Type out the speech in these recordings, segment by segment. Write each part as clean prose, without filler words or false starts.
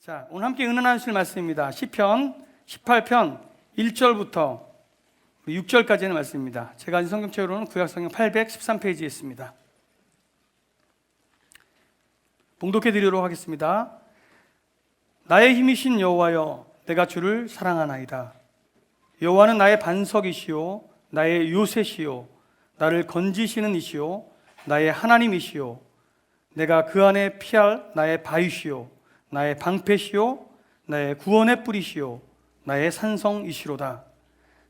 자, 오늘 함께 은혜 나누실 말씀입니다. 시편 18편 1절부터 6절까지의 말씀입니다. 제가 가진 성경책으로는 구약성경 813페이지에 있습니다. 봉독해 드리도록 하겠습니다. 나의 힘이신 여호와여, 내가 주를 사랑하나이다. 여호와는 나의 반석이시요 나의 요새시요 나를 건지시는 이시요 나의 하나님이시요 내가 그 안에 피할 나의 바위시요 나의 방패시요 나의 구원의 뿌리시요 나의 산성이시로다.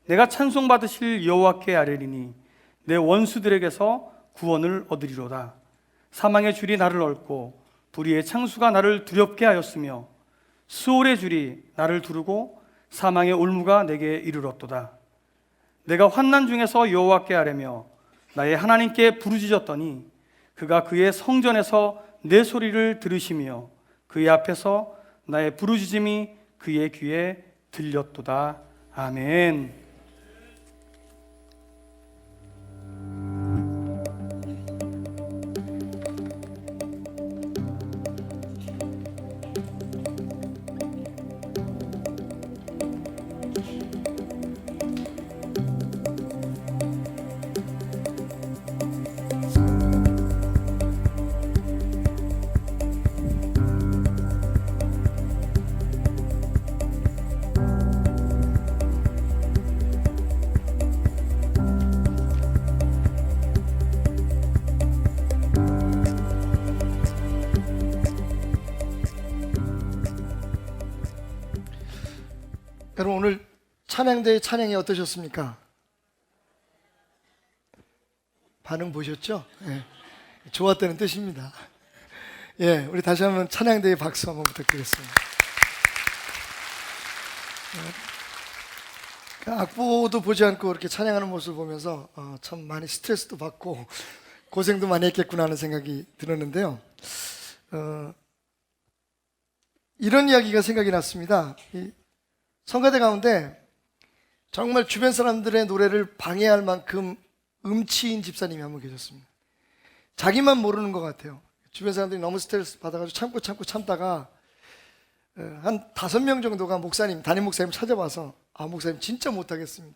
내가 찬송받으실 여호와께 아뢰리니 내 원수들에게서 구원을 얻으리로다. 사망의 줄이 나를 얽고 불의의 창수가 나를 두렵게 하였으며 수월의 줄이 나를 두르고 사망의 올무가 내게 이르렀도다. 내가 환난 중에서 여호와께 아뢰며 나의 하나님께 부르짖었더니 그가 그의 성전에서 내 소리를 들으시며 그의 앞에서 나의 부르짖음이 그의 귀에 들렸도다. 아멘. 여러분, 오늘 찬양대회 찬양이 어떠셨습니까? 반응 보셨죠? 예, 좋았다는 뜻입니다. 예, 우리 다시 한번 찬양대회 박수 한번 부탁드리겠습니다. 악보도 보지 않고 이렇게 찬양하는 모습을 보면서 참 많이 스트레스도 받고 고생도 많이 했겠구나 하는 생각이 들었는데요. 이런 이야기가 생각이 났습니다. 성가대 가운데 정말 주변 사람들의 노래를 방해할 만큼 음치인 집사님이 한 분 계셨습니다. 자기만 모르는 것 같아요. 주변 사람들이 너무 스트레스 받아가지고 참다가 한 5명 정도가 담임 목사님 찾아와서 목사님 진짜 못하겠습니다.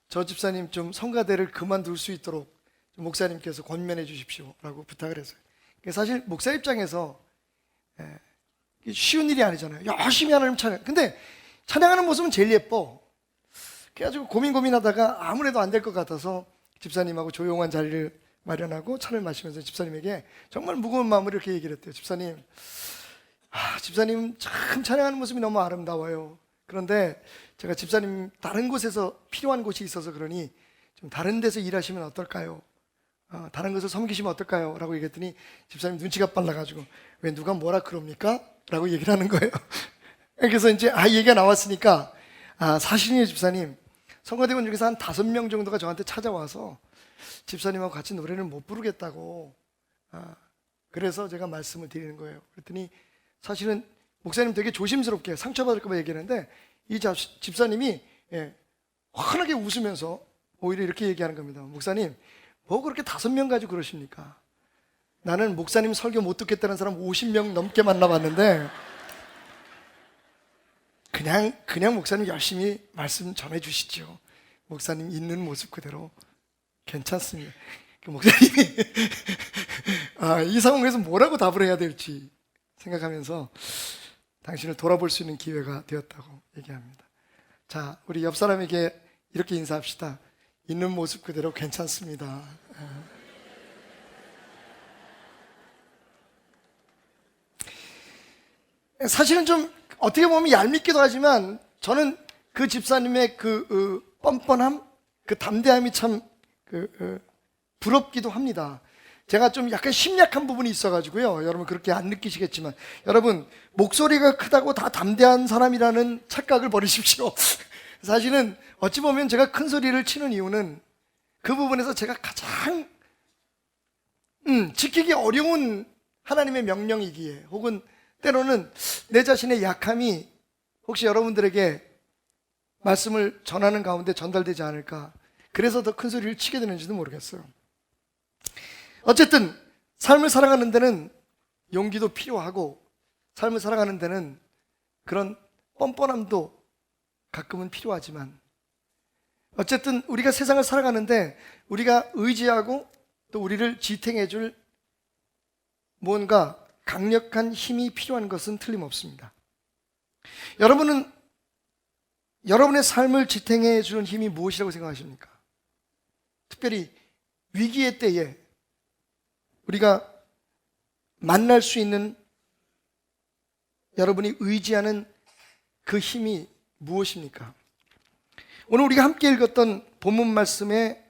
저 집사님 좀 성가대를 그만둘 수 있도록 목사님께서 권면해 주십시오 라고 부탁을 했어요. 사실 목사 입장에서 쉬운 일이 아니잖아요. 열심히 하나님 찬양. 근데 찬양하는 모습은 제일 예뻐. 그래가지고 고민하다가 아무래도 안 될 것 같아서 집사님하고 조용한 자리를 마련하고 차를 마시면서 집사님에게 정말 무거운 마음으로 이렇게 얘기를 했대요. 집사님 참 찬양하는 모습이 너무 아름다워요. 그런데 제가 집사님 다른 곳에서 필요한 곳이 있어서 그러니 좀 다른 데서 일하시면 어떨까요? 다른 곳을 섬기시면 어떨까요? 라고 얘기했더니 집사님 눈치가 빨라가지고 왜 누가 뭐라 그럽니까? 라고 얘기를 하는 거예요. 그래서 이제 얘기가 나왔으니까 사실이에요. 집사님, 성가대원 중에서 한 5명 정도가 저한테 찾아와서 집사님하고 같이 노래를 못 부르겠다고 그래서 제가 말씀을 드리는 거예요. 그랬더니 사실은 목사님 되게 조심스럽게 상처받을까 봐 얘기했는데 이 집사님이 환하게 웃으면서 오히려 이렇게 얘기하는 겁니다. 목사님, 뭐 그렇게 5명 가지고 그러십니까? 나는 목사님 설교 못 듣겠다는 사람 50명 넘게 만나봤는데 그냥 목사님 열심히 말씀 전해주시죠. 목사님 있는 모습 그대로 괜찮습니다. 목사님이 이 상황에서 뭐라고 답을 해야 될지 생각하면서 당신을 돌아볼 수 있는 기회가 되었다고 얘기합니다. 자, 우리 옆 사람에게 이렇게 인사합시다. 있는 모습 그대로 괜찮습니다. 사실은 좀 어떻게 보면 얄밉기도 하지만 저는 그 집사님의 그 뻔뻔함, 그 담대함이 참 부럽기도 합니다. 제가 좀 약간 심약한 부분이 있어가지고요. 여러분 그렇게 안 느끼시겠지만 여러분 목소리가 크다고 다 담대한 사람이라는 착각을 버리십시오. 사실은 어찌 보면 제가 큰 소리를 치는 이유는 그 부분에서 제가 가장 지키기 어려운 하나님의 명령이기에 혹은 때로는 내 자신의 약함이 혹시 여러분들에게 말씀을 전하는 가운데 전달되지 않을까, 그래서 더 큰 소리를 치게 되는지도 모르겠어요. 어쨌든 삶을 살아가는 데는 용기도 필요하고 삶을 살아가는 데는 그런 뻔뻔함도 가끔은 필요하지만 어쨌든 우리가 세상을 살아가는데 우리가 의지하고 또 우리를 지탱해 줄 뭔가 강력한 힘이 필요한 것은 틀림없습니다. 여러분은 여러분의 삶을 지탱해 주는 힘이 무엇이라고 생각하십니까? 특별히 위기의 때에 우리가 만날 수 있는 여러분이 의지하는 그 힘이 무엇입니까? 오늘 우리가 함께 읽었던 본문 말씀의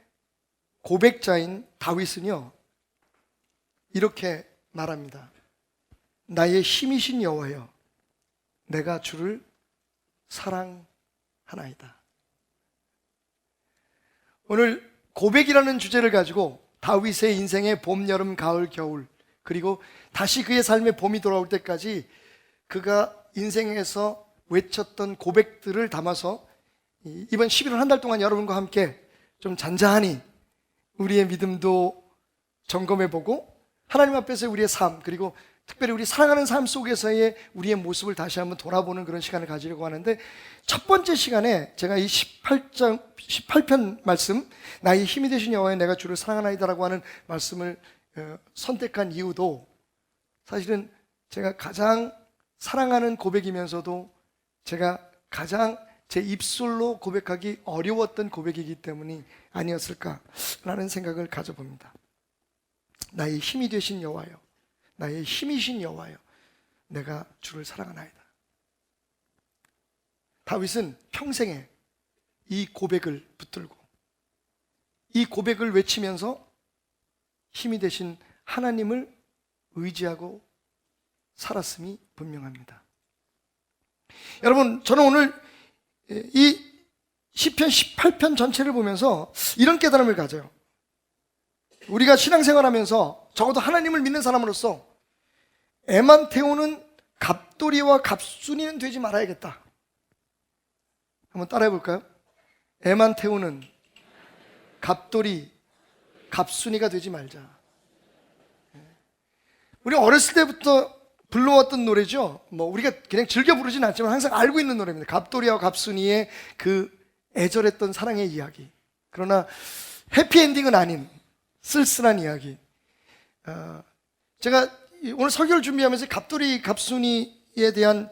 고백자인 다윗은요, 이렇게 말합니다. 나의 힘이신 여호와여, 내가 주를 사랑하나이다. 오늘 고백이라는 주제를 가지고 다윗의 인생의 봄, 여름, 가을, 겨울, 그리고 다시 그의 삶의 봄이 돌아올 때까지 그가 인생에서 외쳤던 고백들을 담아서 이번 11월 한 달 동안 여러분과 함께 좀 잔잔히 우리의 믿음도 점검해보고 하나님 앞에서 우리의 삶, 그리고 특별히 우리 살아가는 삶 속에서의 우리의 모습을 다시 한번 돌아보는 그런 시간을 가지려고 하는데, 첫 번째 시간에 제가 이 18편 말씀, 나의 힘이 되신 여호와여 내가 주를 사랑하나이다라고 하는 말씀을 선택한 이유도 사실은 제가 가장 사랑하는 고백이면서도 제가 가장 제 입술로 고백하기 어려웠던 고백이기 때문이 아니었을까라는 생각을 가져봅니다. 나의 힘이 되신 여호와여, 나의 힘이신 여호와여, 내가 주를 사랑하나이다. 다윗은 평생에 이 고백을 붙들고 이 고백을 외치면서 힘이 되신 하나님을 의지하고 살았음이 분명합니다. 여러분, 저는 오늘 이 시편 18편 전체를 보면서 이런 깨달음을 가져요. 우리가 신앙생활하면서 적어도 하나님을 믿는 사람으로서 애만 태우는 갑돌이와 갑순이는 되지 말아야겠다. 한번 따라해 볼까요? 애만 태우는 갑돌이, 갑순이가 되지 말자. 우리 어렸을 때부터 불러왔던 노래죠. 우리가 그냥 즐겨 부르진 않지만 항상 알고 있는 노래입니다. 갑돌이와 갑순이의 그 애절했던 사랑의 이야기. 그러나 해피엔딩은 아닌 쓸쓸한 이야기. 제가 오늘 설교를 준비하면서 갑돌이, 갑순이에 대한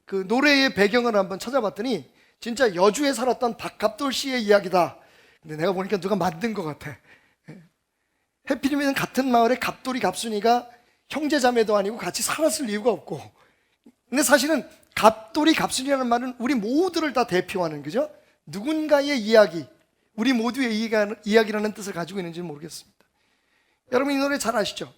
그 노래의 배경을 한번 찾아봤더니 진짜 여주에 살았던 박갑돌 씨의 이야기다. 근데 내가 보니까 누가 만든 것 같아. 해피님은 같은 마을에 갑돌이, 갑순이가 형제자매도 아니고 같이 살았을 이유가 없고, 근데 사실은 갑돌이, 갑순이라는 말은 우리 모두를 다 대표하는, 그죠? 누군가의 이야기, 우리 모두의 이야기라는 뜻을 가지고 있는지는 모르겠습니다. 여러분 이 노래 잘 아시죠?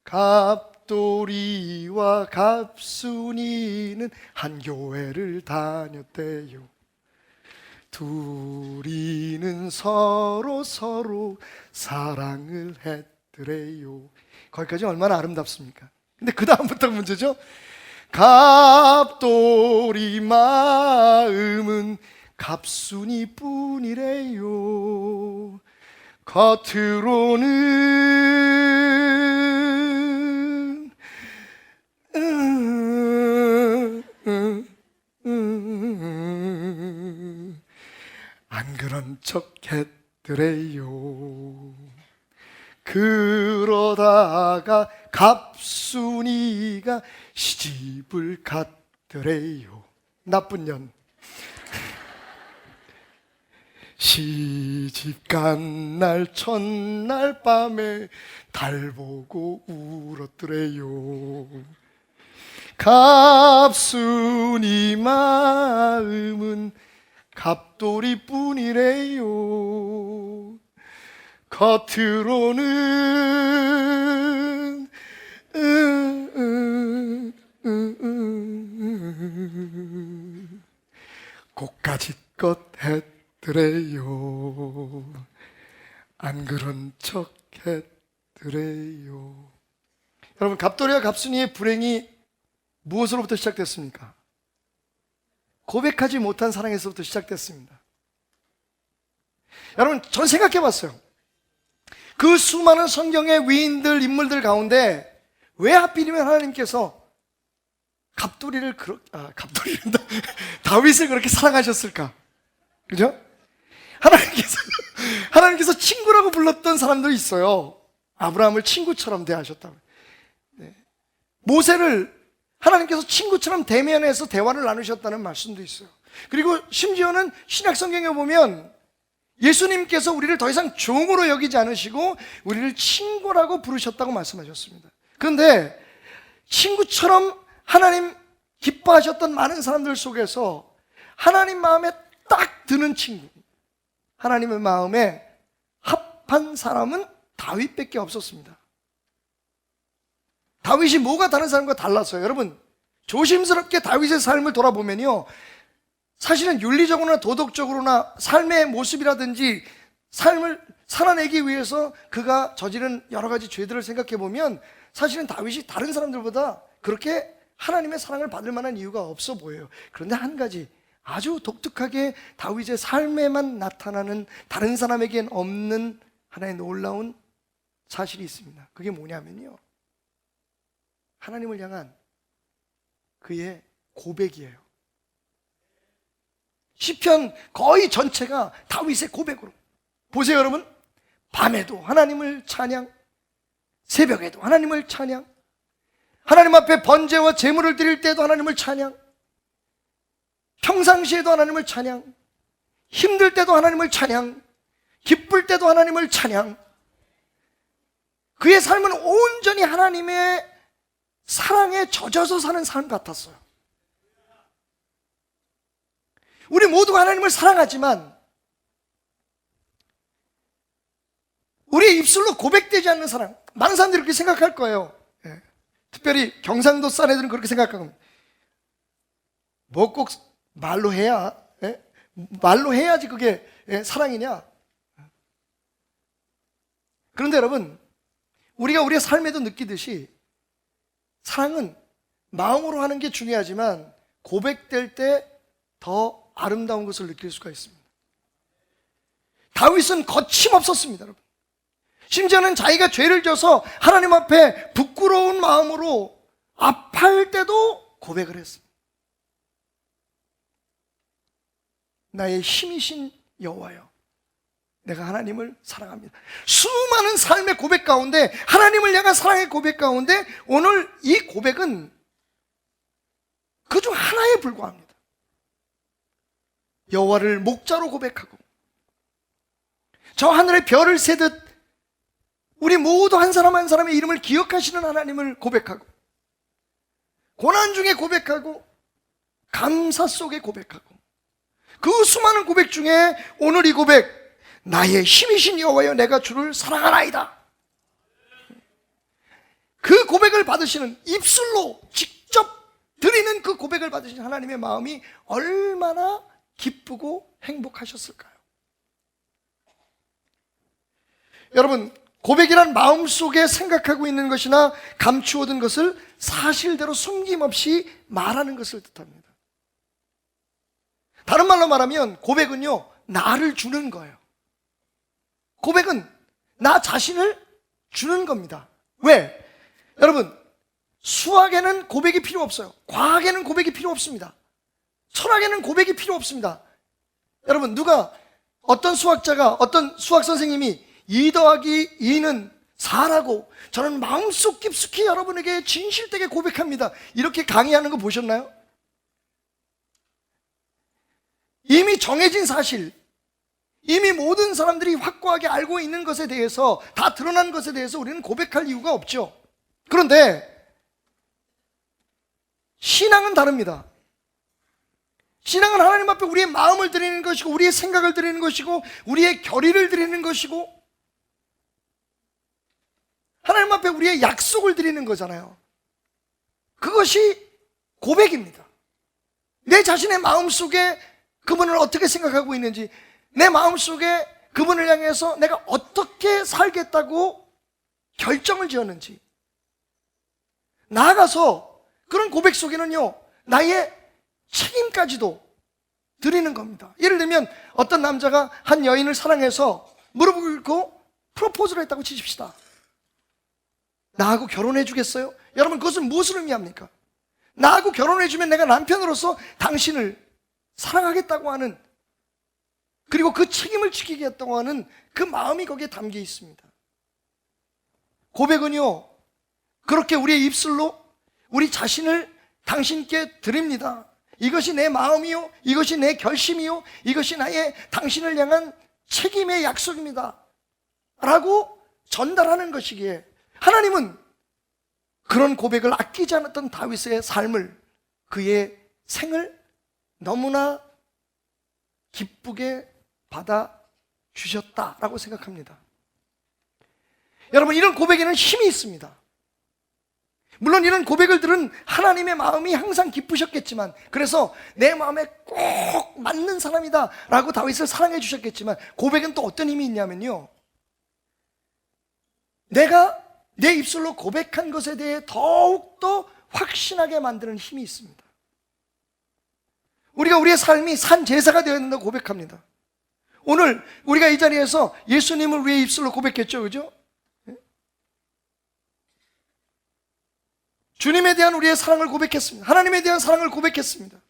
갑돌이와 갑순이는 한 교회를 다녔대요. 둘이는 서로 사랑을 했더래요. 거기까지 얼마나 아름답습니까? 근데 그 다음부터 문제죠. 갑돌이 마음은 갑순이 뿐이래요. 겉으로는 안 그런 척 했더래요. 그러다가 갑순이가 시집을 갔더래요. 나쁜 년. 시집 간 날 첫날 밤에 달 보고 울었더래요. 갑순이 마음은 갑돌이 뿐이래요. 겉으로는 고까짓것 했더래요. 안 그런 척 했더래요. 여러분, 갑돌이와 갑순이의 불행이 무엇으로부터 시작됐습니까? 고백하지 못한 사랑에서부터 시작됐습니다. 여러분, 저는 생각해 봤어요. 그 수많은 성경의 위인들, 인물들 가운데 왜 하필이면 하나님께서 갑돌이란다. 다윗을 그렇게 사랑하셨을까? 그죠? 하나님께서 친구라고 불렀던 사람도 있어요. 아브라함을 친구처럼 대하셨다고. 네. 모세를 하나님께서 친구처럼 대면해서 대화를 나누셨다는 말씀도 있어요. 그리고 심지어는 신약 성경에 보면 예수님께서 우리를 더 이상 종으로 여기지 않으시고 우리를 친구라고 부르셨다고 말씀하셨습니다. 그런데 친구처럼 하나님 기뻐하셨던 많은 사람들 속에서 하나님 마음에 딱 드는 친구, 하나님의 마음에 합한 사람은 다윗밖에 없었습니다. 다윗이 뭐가 다른 사람과 달랐어요? 여러분, 조심스럽게 다윗의 삶을 돌아보면요, 사실은 윤리적으로나 도덕적으로나 삶의 모습이라든지 삶을 살아내기 위해서 그가 저지른 여러 가지 죄들을 생각해 보면 사실은 다윗이 다른 사람들보다 그렇게 하나님의 사랑을 받을 만한 이유가 없어 보여요. 그런데 한 가지 아주 독특하게 다윗의 삶에만 나타나는, 다른 사람에겐 없는 하나의 놀라운 사실이 있습니다. 그게 뭐냐면요, 하나님을 향한 그의 고백이에요. 시편 거의 전체가 다윗의 고백으로. 보세요 여러분, 밤에도 하나님을 찬양, 새벽에도 하나님을 찬양, 하나님 앞에 번제와 제물을 드릴 때도 하나님을 찬양, 평상시에도 하나님을 찬양, 힘들 때도 하나님을 찬양, 기쁠 때도 하나님을 찬양. 그의 삶은 온전히 하나님의 사랑에 젖어서 사는 삶 같았어요. 우리 모두가 하나님을 사랑하지만 우리의 입술로 고백되지 않는 사랑, 많은 사람들이 그렇게 생각할 거예요. 예. 특별히 경상도 사내들은 그렇게 생각합니다. 뭐 꼭 말로 해야, 예? 말로 해야지 그게 사랑이냐? 그런데 여러분, 우리가 우리의 삶에도 느끼듯이 사랑은 마음으로 하는 게 중요하지만 고백될 때 더 아름다운 것을 느낄 수가 있습니다. 다윗은 거침없었습니다, 여러분. 심지어는 자기가 죄를 져서 하나님 앞에 부끄러운 마음으로 아파할 때도 고백을 했습니다. 나의 힘이신 여호와여, 내가 하나님을 사랑합니다. 수많은 삶의 고백 가운데, 하나님을 향한 사랑의 고백 가운데 오늘 이 고백은 그중 하나에 불과합니다. 여호와를 목자로 고백하고, 저 하늘의 별을 세듯 우리 모두 한 사람 한 사람의 이름을 기억하시는 하나님을 고백하고, 고난 중에 고백하고, 감사 속에 고백하고, 그 수많은 고백 중에 오늘 이 고백, 나의 힘이신 여호와여 내가 주를 사랑하나이다. 그 고백을 받으시는, 입술로 직접 드리는 그 고백을 받으신 하나님의 마음이 얼마나 기쁘고 행복하셨을까요? 여러분, 고백이란 마음속에 생각하고 있는 것이나 감추어둔 것을 사실대로 숨김없이 말하는 것을 뜻합니다. 다른 말로 말하면 고백은요, 나를 주는 거예요. 고백은 나 자신을 주는 겁니다. 왜? 여러분, 수학에는 고백이 필요 없어요. 과학에는 고백이 필요 없습니다. 철학에는 고백이 필요 없습니다. 여러분, 어떤 수학자가, 어떤 수학 선생님이 2 더하기 2는 4라고 저는 마음속 깊숙이 여러분에게 진실되게 고백합니다, 이렇게 강의하는 거 보셨나요? 이미 정해진 사실, 이미 모든 사람들이 확고하게 알고 있는 것에 대해서, 다 드러난 것에 대해서 우리는 고백할 이유가 없죠. 그런데 신앙은 다릅니다. 신앙은 하나님 앞에 우리의 마음을 드리는 것이고, 우리의 생각을 드리는 것이고, 우리의 결의를 드리는 것이고, 하나님 앞에 우리의 약속을 드리는 거잖아요. 그것이 고백입니다. 내 자신의 마음속에 그분을 어떻게 생각하고 있는지, 내 마음속에 그분을 향해서 내가 어떻게 살겠다고 결정을 지었는지, 나아가서 그런 고백 속에는요, 나의 책임까지도 드리는 겁니다. 예를 들면 어떤 남자가 한 여인을 사랑해서 무릎을 꿇고 프로포즈를 했다고 치십시다. 나하고 결혼해 주겠어요? 여러분, 그것은 무엇을 의미합니까? 나하고 결혼해주면 내가 남편으로서 당신을 사랑하겠다고 하는, 그리고 그 책임을 지키겠다고 하는 그 마음이 거기에 담겨 있습니다. 고백은요, 그렇게 우리의 입술로 우리 자신을 당신께 드립니다. 이것이 내 마음이요, 이것이 내 결심이요, 이것이 나의 당신을 향한 책임의 약속입니다 라고 전달하는 것이기에, 하나님은 그런 고백을 아끼지 않았던 다윗의 삶을, 그의 생을 너무나 기쁘게 받아주셨다라고 생각합니다. 여러분, 이런 고백에는 힘이 있습니다. 물론 이런 고백을 들은 하나님의 마음이 항상 기쁘셨겠지만, 그래서 내 마음에 꼭 맞는 사람이다 라고 다윗을 사랑해 주셨겠지만, 고백은 또 어떤 힘이 있냐면요, 내가 내 입술로 고백한 것에 대해 더욱더 확신하게 만드는 힘이 있습니다. 우리가 우리의 삶이 산 제사가 되어야 된다고 고백합니다. 오늘 우리가 이 자리에서 예수님을 우리의 입술로 고백했죠, 그죠? 주님에 대한 우리의 사랑을 고백했습니다. 하나님에 대한 사랑을 고백했습니다.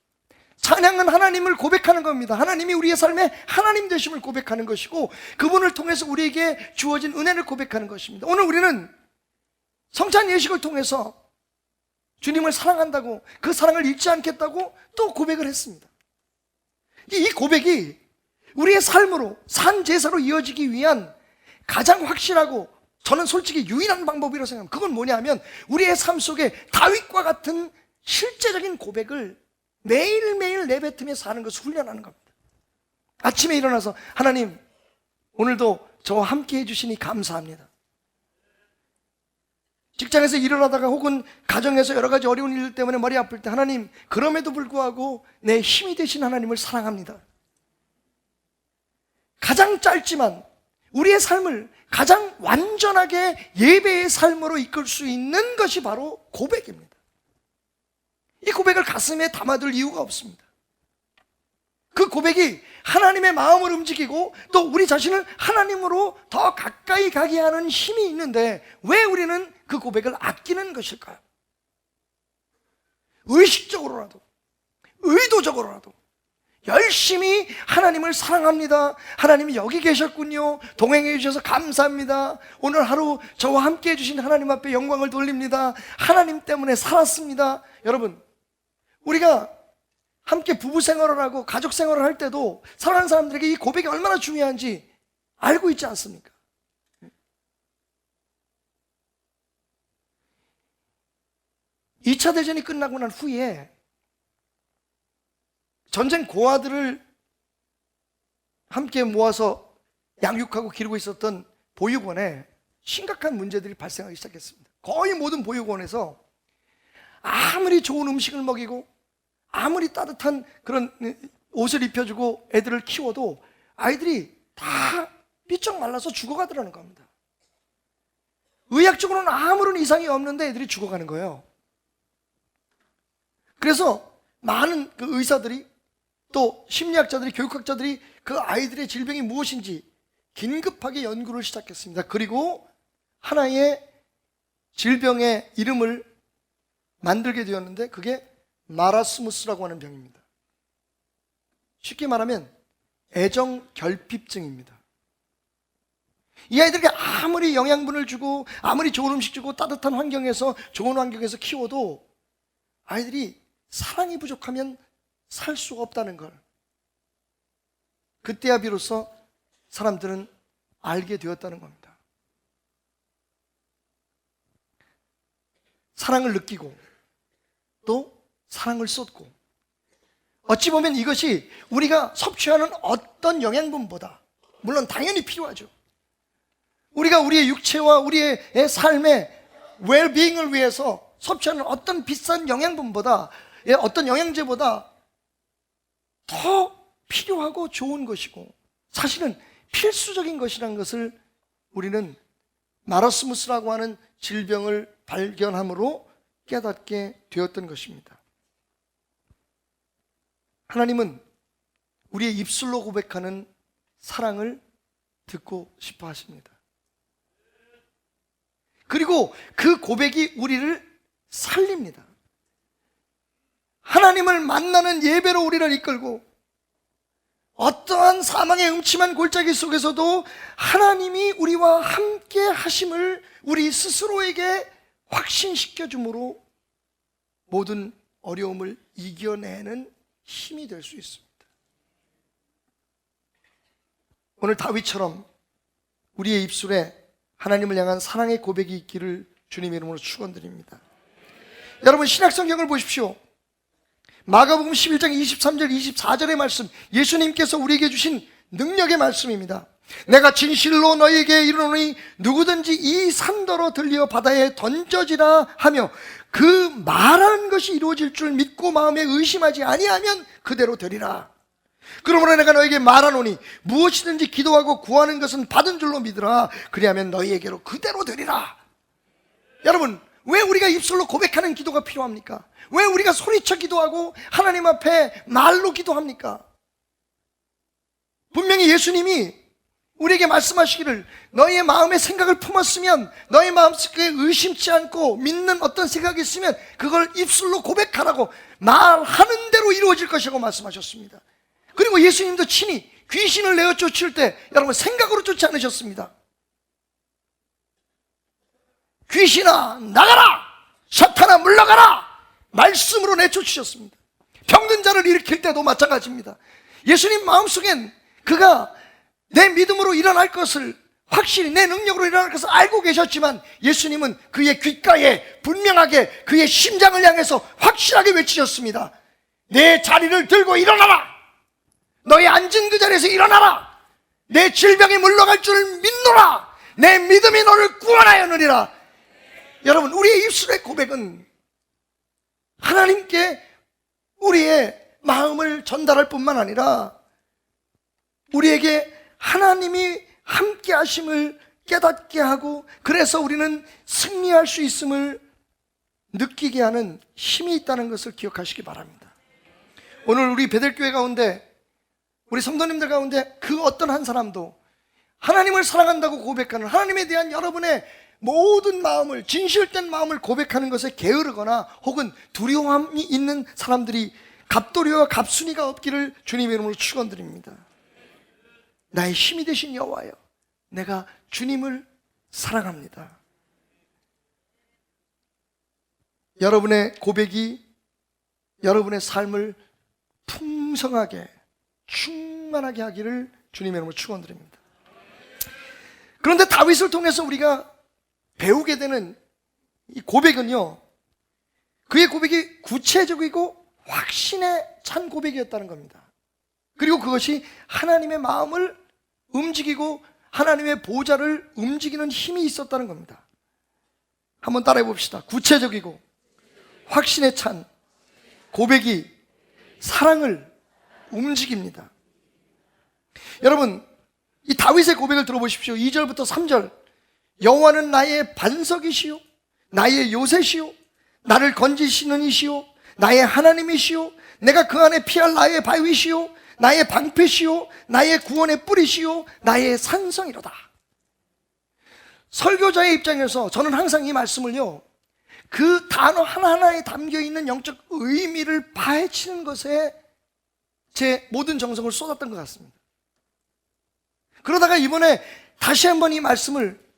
찬양은 하나님을 고백하는 겁니다. 하나님이 우리의 삶에 하나님 되심을 고백하는 것이고, 그분을 통해서 우리에게 주어진 은혜를 고백하는 것입니다. 오늘 우리는 성찬 예식을 통해서 주님을 사랑한다고, 그 사랑을 잃지 않겠다고 또 고백을 했습니다. 이 고백이 우리의 삶으로, 산 제사로 이어지기 위한 가장 확실하고, 저는 솔직히 유일한 방법이라고 생각합니다. 그건 뭐냐면, 우리의 삶 속에 다윗과 같은 실제적인 고백을 매일매일 내뱉으며 사는 것을 훈련하는 겁니다. 아침에 일어나서, 하나님 오늘도 저와 함께 해주시니 감사합니다. 직장에서 일을 하다가 혹은 가정에서 여러 가지 어려운 일 때문에 머리 아플 때, 하나님 그럼에도 불구하고 내 힘이 되신 하나님을 사랑합니다. 가장 짧지만 우리의 삶을 가장 완전하게 예배의 삶으로 이끌 수 있는 것이 바로 고백입니다. 이 고백을 가슴에 담아둘 이유가 없습니다. 그 고백이 하나님의 마음을 움직이고 또 우리 자신을 하나님으로 더 가까이 가게 하는 힘이 있는데, 왜 우리는 그 고백을 아끼는 것일까요? 의식적으로라도, 의도적으로라도 열심히 하나님을 사랑합니다, 하나님이 여기 계셨군요, 동행해 주셔서 감사합니다, 오늘 하루 저와 함께 해주신 하나님 앞에 영광을 돌립니다, 하나님 때문에 살았습니다. 여러분, 우리가 함께 부부 생활을 하고 가족 생활을 할 때도 사랑하는 사람들에게 이 고백이 얼마나 중요한지 알고 있지 않습니까? 2차 대전이 끝나고 난 후에 전쟁 고아들을 함께 모아서 양육하고 기르고 있었던 보육원에 심각한 문제들이 발생하기 시작했습니다. 거의 모든 보육원에서 아무리 좋은 음식을 먹이고 아무리 따뜻한 그런 옷을 입혀주고 애들을 키워도 아이들이 다 삐쩍 말라서 죽어가더라는 겁니다. 의학적으로는 아무런 이상이 없는데 애들이 죽어가는 거예요. 그래서 많은 그 의사들이, 또 심리학자들이, 교육학자들이 그 아이들의 질병이 무엇인지 긴급하게 연구를 시작했습니다. 그리고 하나의 질병의 이름을 만들게 되었는데, 그게 마라스무스라고 하는 병입니다. 쉽게 말하면 애정결핍증입니다. 이 아이들에게 아무리 영양분을 주고 아무리 좋은 음식 주고 따뜻한 환경에서, 좋은 환경에서 키워도 아이들이 사랑이 부족하면 살 수가 없다는 걸, 그때야 비로소 사람들은 알게 되었다는 겁니다. 사랑을 느끼고 또 사랑을 쏟고, 어찌 보면 이것이 우리가 섭취하는 어떤 영양분보다, 물론 당연히 필요하죠, 우리가 우리의 육체와 우리의 삶의 웰빙을 위해서 섭취하는 어떤 비싼 영양분보다, 어떤 영양제보다 더 필요하고 좋은 것이고, 사실은 필수적인 것이라는 것을 우리는 마라스무스라고 하는 질병을 발견함으로 깨닫게 되었던 것입니다. 하나님은 우리의 입술로 고백하는 사랑을 듣고 싶어 하십니다. 그리고 그 고백이 우리를 살립니다. 하나님을 만나는 예배로 우리를 이끌고 어떠한 사망의 음침한 골짜기 속에서도 하나님이 우리와 함께 하심을 우리 스스로에게 확신시켜 주므로 모든 어려움을 이겨내는 힘이 될 수 있습니다. 오늘 다윗처럼 우리의 입술에 하나님을 향한 사랑의 고백이 있기를 주님의 이름으로 축원드립니다. 여러분, 신약성경을 보십시오. 마가복음 11장 23절 24절의 말씀, 예수님께서 우리에게 주신 능력의 말씀입니다. 내가 진실로 너희에게 이르노니 누구든지 이 산더러 들려 바다에 던져지라 하며 그 말하는 것이 이루어질 줄 믿고 마음에 의심하지 아니하면 그대로 되리라. 그러므로 내가 너에게 말하노니 무엇이든지 기도하고 구하는 것은 받은 줄로 믿으라. 그리하면 너희에게로 그대로 되리라. 여러분, 왜 우리가 입술로 고백하는 기도가 필요합니까? 왜 우리가 소리쳐 기도하고 하나님 앞에 말로 기도합니까? 분명히 예수님이 우리에게 말씀하시기를 너희의 마음에 생각을 품었으면, 너희 마음속에 의심치 않고 믿는 어떤 생각이 있으면 그걸 입술로 고백하라고, 말하는 대로 이루어질 것이라고 말씀하셨습니다. 그리고 예수님도 친히 귀신을 내어 쫓을 때 여러분 생각으로 쫓지 않으셨습니다. 귀신아 나가라, 사탄아 물러가라, 말씀으로 내쫓으셨습니다. 병든 자를 일으킬 때도 마찬가지입니다. 예수님 마음속엔 그가 내 믿음으로 일어날 것을, 확실히 내 능력으로 일어날 것을 알고 계셨지만 예수님은 그의 귓가에 분명하게 그의 심장을 향해서 확실하게 외치셨습니다. 내 자리를 들고 일어나라. 너희 앉은 그 자리에서 일어나라. 내 질병이 물러갈 줄 믿노라. 내 믿음이 너를 구원하였느니라. 여러분, 우리의 입술의 고백은 하나님께 우리의 마음을 전달할 뿐만 아니라 우리에게 하나님이 함께 하심을 깨닫게 하고, 그래서 우리는 승리할 수 있음을 느끼게 하는 힘이 있다는 것을 기억하시기 바랍니다. 오늘 우리 베델교회 가운데, 우리 성도님들 가운데 그 어떤 한 사람도 하나님을 사랑한다고 고백하는, 하나님에 대한 여러분의 모든 마음을, 진실된 마음을 고백하는 것에 게으르거나 혹은 두려움이 있는 사람들이 갑돌이와 갑순이가 없기를 주님의 이름으로 축원드립니다. 나의 힘이 되신 여호와여, 내가 주님을 사랑합니다. 여러분의 고백이 여러분의 삶을 풍성하게 충만하게 하기를 주님의 이름으로 축원드립니다. 그런데 다윗을 통해서 우리가 배우게 되는 이 고백은요, 그의 고백이 구체적이고 확신에 찬 고백이었다는 겁니다. 그리고 그것이 하나님의 마음을 움직이고 하나님의 보좌를 움직이는 힘이 있었다는 겁니다. 한번 따라해 봅시다. 구체적이고 확신에 찬 고백이 사랑을 움직입니다. 여러분, 이 다윗의 고백을 들어보십시오. 2절부터 3절. 여호와는 나의 반석이시요 나의 요새시요 나를 건지시는 이시요 나의 하나님이시요 내가 그 안에 피할 나의 바위시요 나의 방패시요 나의 구원의 뿌리시요 나의 산성이로다. 설교자의 입장에서 저는 항상 이 말씀을요, 그 단어 하나하나에 담겨있는 영적 의미를 파헤치는 것에 제 모든 정성을 쏟았던 것 같습니다. 그러다가 이번에 다시 한번 이 말씀을,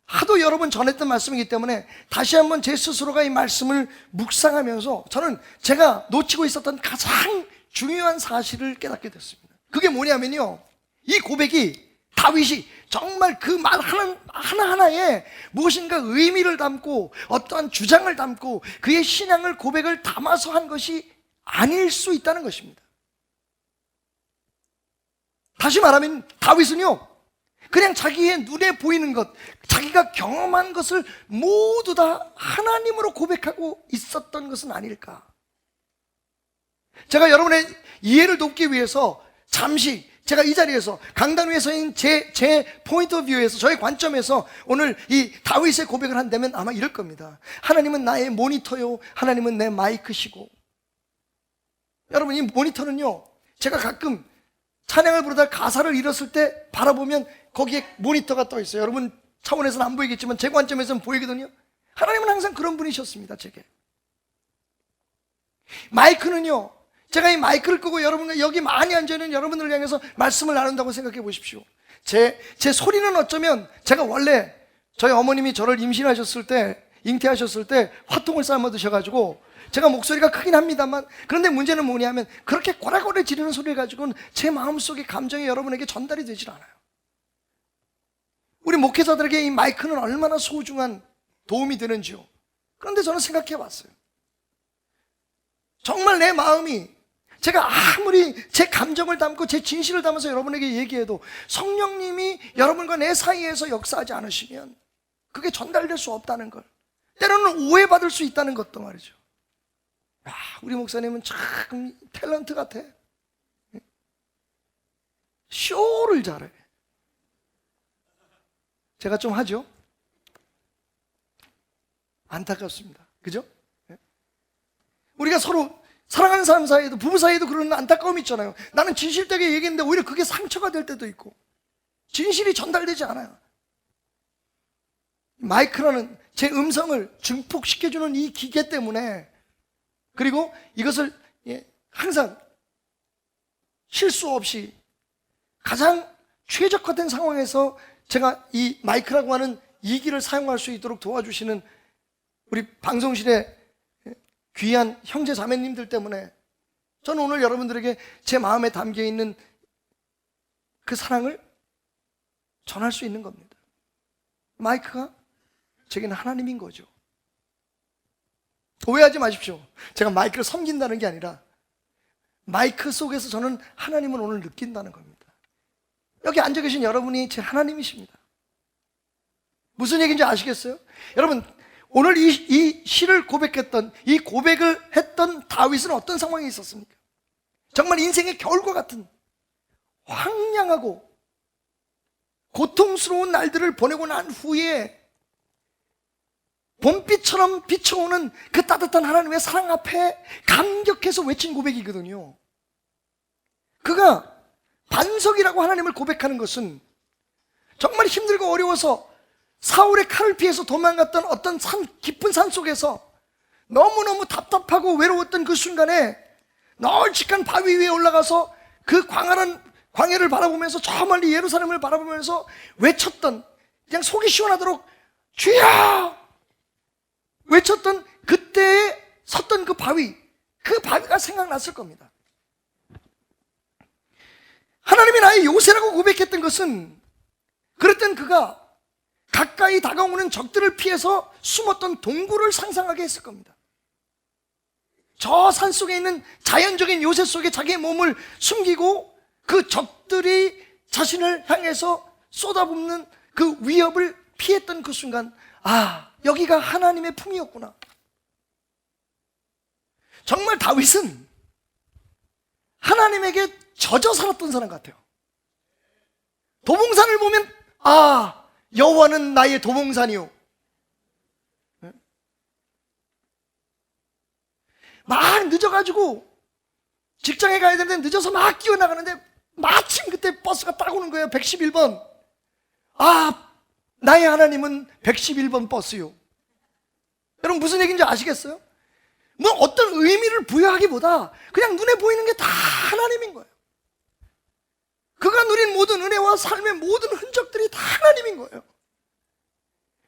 하도 여러 번 전했던 말씀이기 때문에 다시 한번 제 스스로가 이 말씀을 묵상하면서 저는 제가 놓치고 있었던 가장 중요한 사실을 깨닫게 됐습니다. 그게 뭐냐면요, 이 고백이, 다윗이 정말 그 말 하나하나에 무엇인가 의미를 담고 어떠한 주장을 담고 그의 신앙을, 고백을 담아서 한 것이 아닐 수 있다는 것입니다. 다시 말하면 다윗은요, 그냥 자기의 눈에 보이는 것, 자기가 경험한 것을 모두 다 하나님으로 고백하고 있었던 것은 아닐까. 제가 여러분의 이해를 돕기 위해서 잠시 제가 이 자리에서 강단 위에 서인 제 포인트 오브 뷰에서, 저의 관점에서 오늘 이 다윗의 고백을 한다면 아마 이럴 겁니다. 하나님은 나의 모니터요, 하나님은 내 마이크시고. 여러분, 이 모니터는요, 제가 가끔 찬양을 부르다 가사를 잃었을 때 바라보면 거기에 모니터가 떠 있어요. 여러분 차원에서는 안 보이겠지만 제 관점에서는 보이거든요. 하나님은 항상 그런 분이셨습니다. 제게 마이크는요, 제가 이 마이크를 끄고 여러분과 여기 많이 앉아있는 여러분들을 향해서 말씀을 나눈다고 생각해 보십시오. 제 소리는 어쩌면 제가 원래 저희 어머님이 저를 임신하셨을 때, 잉태하셨을 때 화통을 삶아 드셔가지고 제가 목소리가 크긴 합니다만, 그런데 문제는 뭐냐면 그렇게 고래고래 지르는 소리를 가지고는 제 마음속의 감정이 여러분에게 전달이 되질 않아요. 우리 목회자들에게 이 마이크는 얼마나 소중한 도움이 되는지요. 그런데 저는 생각해 봤어요. 정말 내 마음이, 제가 아무리 제 감정을 담고 제 진실을 담아서 여러분에게 얘기해도 성령님이 여러분과 내 사이에서 역사하지 않으시면 그게 전달될 수 없다는 걸, 때로는 오해받을 수 있다는 것도 말이죠. 야, 우리 목사님은 참 탤런트 같아. 쇼를 잘해. 제가 좀 하죠? 안타깝습니다. 그죠? 우리가 서로 사랑하는 사람 사이에도, 부부 사이에도 그런 안타까움이 있잖아요. 나는 진실되게 얘기했는데 오히려 그게 상처가 될 때도 있고, 진실이 전달되지 않아요. 마이크라는 제 음성을 증폭시켜주는 이 기계 때문에, 그리고 이것을 항상 실수 없이 가장 최적화된 상황에서 제가 이 마이크라고 하는 이기를 사용할 수 있도록 도와주시는 우리 방송실의 귀한 형제 자매님들 때문에 저는 오늘 여러분들에게 제 마음에 담겨있는 그 사랑을 전할 수 있는 겁니다. 마이크가 제게는 하나님인 거죠. 오해하지 마십시오. 제가 마이크를 섬긴다는 게 아니라 마이크 속에서 저는 하나님을 오늘 느낀다는 겁니다. 여기 앉아 계신 여러분이 제 하나님이십니다. 무슨 얘기인지 아시겠어요? 여러분, 오늘 이 시를 고백했던, 이 고백을 했던 다윗은 어떤 상황이 있었습니까? 정말 인생의 겨울과 같은 황량하고 고통스러운 날들을 보내고 난 후에 봄빛처럼 비춰오는 그 따뜻한 하나님의 사랑 앞에 감격해서 외친 고백이거든요. 그가 반석이라고 하나님을 고백하는 것은 정말 힘들고 어려워서 사울의 칼을 피해서 도망갔던 어떤 깊은 산 속에서 너무너무 답답하고 외로웠던 그 순간에 널찍한 바위 위에 올라가서 그 광야를 바라보면서 저 멀리 예루살렘을 바라보면서 외쳤던, 그냥 속이 시원하도록 주여! 외쳤던 그때에 섰던 그 바위가 생각났을 겁니다. 하나님이 나의 요새라고 고백했던 것은, 그랬던 그가 가까이 다가오는 적들을 피해서 숨었던 동굴을 상상하게 했을 겁니다. 저 산속에 있는 자연적인 요새 속에 자기의 몸을 숨기고 그 적들이 자신을 향해서 쏟아붓는 그 위협을 피했던 그 순간, 아, 여기가 하나님의 품이었구나. 정말 다윗은 하나님에게 젖어 살았던 사람 같아요. 도봉산을 보면, 아, 여호와는 나의 도봉산이요. 막 늦어가지고 직장에 가야 되는데 늦어서 막 뛰어나가는데 마침 그때 버스가 딱 오는 거예요. 111번. 아, 나의 하나님은 111번 버스요. 여러분 무슨 얘기인지 아시겠어요? 뭐 어떤 의미를 부여하기보다 그냥 눈에 보이는 게 다 하나님인 거예요. 그가 누린 모든 은혜와 삶의 모든 흔적들이 다 하나님인 거예요.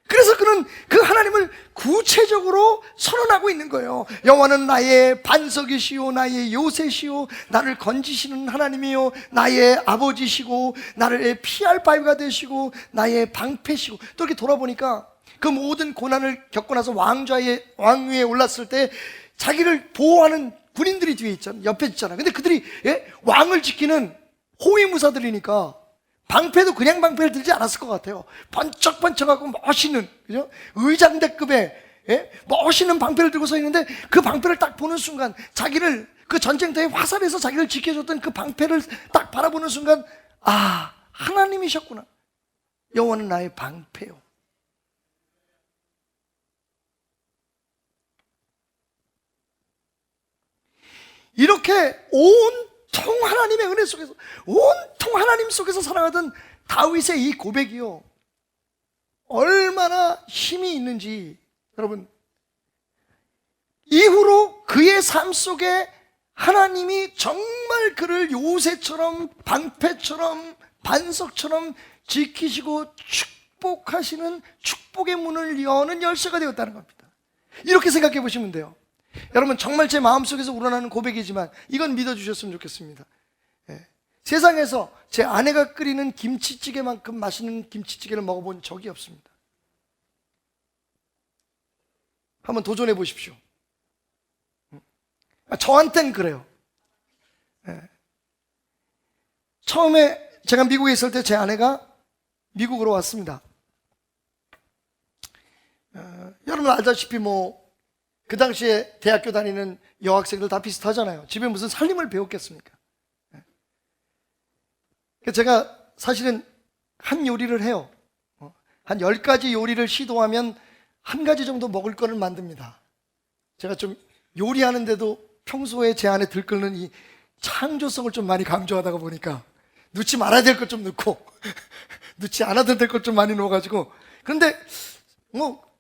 그래서 그는 그 하나님을 구체적으로 선언하고 있는 거예요. 여호와는 나의 반석이시오, 나의 요새시오, 나를 건지시는 하나님이요, 나의 아버지시고 나를 피할 바위가 되시고 나의 방패시고. 또 이렇게 돌아보니까 그 모든 고난을 겪고 나서 왕위에 올랐을 때 자기를 보호하는 군인들이 뒤에 있잖아, 옆에 있잖아. 근데 그들이 왕을 지키는 호위무사들이니까 방패도 그냥 방패를 들지 않았을 것 같아요. 번쩍번쩍하고 멋있는, 그죠? 의장대급의 멋있는 방패를 들고 서 있는데 그 방패를 딱 보는 순간, 자기를 그 전쟁터에 화살에서 자기를 지켜줬던 그 방패를 딱 바라보는 순간, 아, 하나님이셨구나. 여호와는 나의 방패요. 이렇게 온통 하나님의 은혜 속에서, 온통 하나님 속에서 살아가던 다윗의 이 고백이요, 얼마나 힘이 있는지. 여러분, 이후로 그의 삶 속에 하나님이 정말 그를 요새처럼 방패처럼 반석처럼 지키시고 축복하시는 축복의 문을 여는 열쇠가 되었다는 겁니다. 이렇게 생각해 보시면 돼요. 여러분, 정말 제 마음속에서 우러나는 고백이지만 이건 믿어주셨으면 좋겠습니다. 세상에서 제 아내가 끓이는 김치찌개만큼 맛있는 김치찌개를 먹어본 적이 없습니다. 한번 도전해 보십시오. 저한텐 그래요. 처음에 제가 미국에 있을 때 제 아내가 미국으로 왔습니다. 여러분 알다시피 그 당시에 대학교 다니는 여학생들 다 비슷하잖아요. 집에 무슨 살림을 배웠겠습니까? 제가 사실은 한 요리를 해요. 한 10가지 요리를 시도하면 한 가지 정도 먹을 거를 만듭니다. 제가 좀 요리하는데도 평소에 제 안에 들끓는 이 창조성을 좀 많이 강조하다가 보니까 넣지 말아야 될 것 좀 넣고 넣지 않아도 될 것 좀 많이 넣어가지고, 그런데